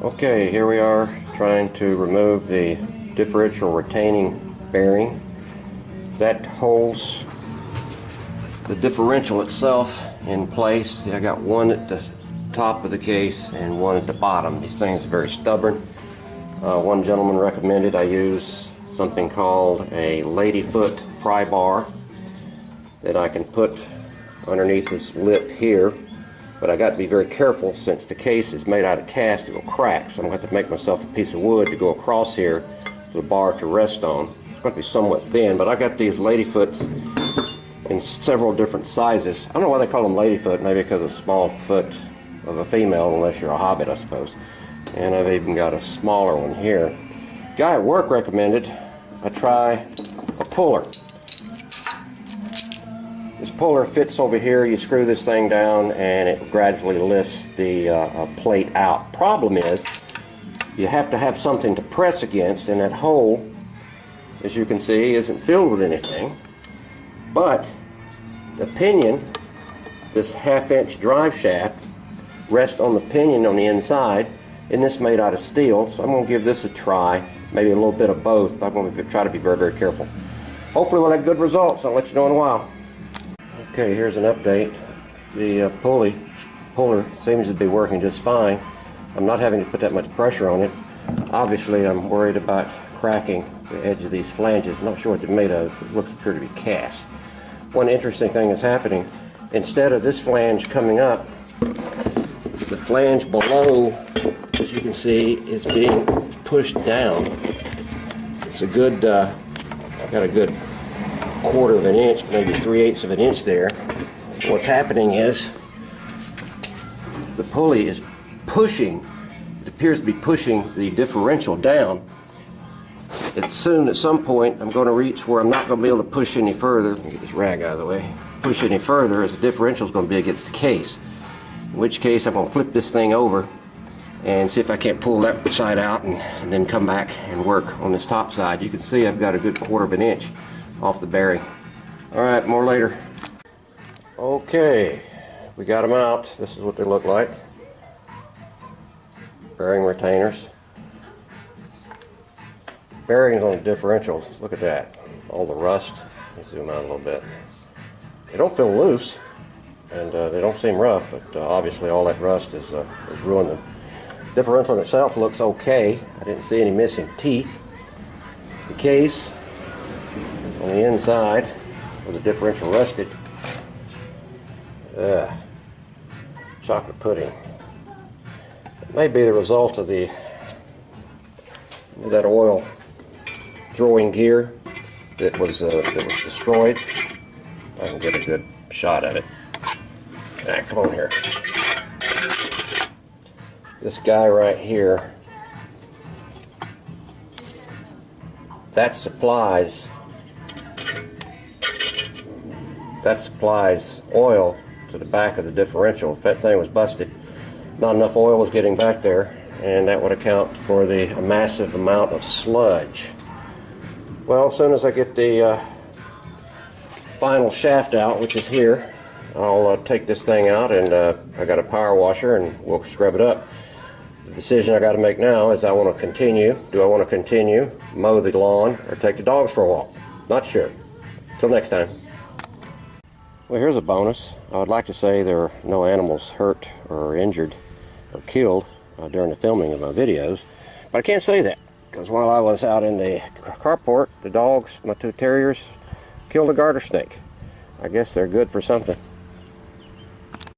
Okay, here we are trying to remove the differential retaining bearing that holds the differential itself in place. I got one at the top of the case and one at the bottom. These things are very stubborn. One gentleman recommended I use something called a ladyfoot pry bar that I can put underneath this lip here. But I got to be very careful since the case is made out of cast, it will crack. So I'm going to have to make myself a piece of wood to go across here to the bar to rest on. It's going to be somewhat thin, but I got these ladyfoots in several different sizes. I don't know why they call them ladyfoot, maybe because of the small foot of a female, unless you're a hobbit, I suppose. And I've even got a smaller one here. Guy at work recommended I try a puller. This puller fits over here. You screw this thing down and it gradually lifts the plate out. Problem is, you have to have something to press against, and that hole, as you can see, isn't filled with anything. But the pinion, this half-inch drive shaft, rests on the pinion on the inside, and this is made out of steel, so I'm going to give this a try, maybe a little bit of both, but I'm going to try to be very, very careful. Hopefully we'll have good results. I'll let you know in a while. Okay, here's an update. The puller seems to be working just fine. I'm not having to put that much pressure on it. Obviously, I'm worried about cracking the edge of these flanges. I'm not sure what they're made of. It looks appear to be cast. One interesting thing is happening. Instead of this flange coming up, the flange below, as you can see, is being pushed down. It's a good, got a good quarter of an inch, maybe 3/8 of an inch there. What's happening is the pulley is pushing, it appears to be pushing the differential down. It's soon at some point I'm going to reach where I'm not going to be able to push any further. Let me get this rag out of the way. Push any further as the differential is going to be against the case. In which case I'm going to flip this thing over and see if I can't pull that side out and then come back and work on this top side. You can see I've got a good quarter of an inch off the bearing. Alright, more later. Okay, we got them out. This is what they look like. Bearing retainers. Bearings on the differentials. Look at that. All the rust. Let me zoom out a little bit. They don't feel loose, and they don't seem rough, but obviously all that rust has ruined them. Differential itself looks okay. I didn't see any missing teeth. The case on the inside where the differential rested, chocolate pudding. It may be the result of that oil throwing gear that was destroyed. I can get a good shot at it. Come on here. This guy right here, that supplies oil to the back of the differential. If that thing was busted, not enough oil was getting back there, and that would account for a massive amount of sludge. Well, as soon as I get the final shaft out, which is here, I'll take this thing out, and I got a power washer, and we'll scrub it up. The decision I got to make now is I want to continue. Do I want to continue, mow the lawn, or take the dogs for a walk? Not sure. Till next time. Well, here's a bonus. I would like to say there are no animals hurt or injured or killed during the filming of my videos, but I can't say that because while I was out in the carport, the dogs, my two terriers, killed a garter snake. I guess they're good for something.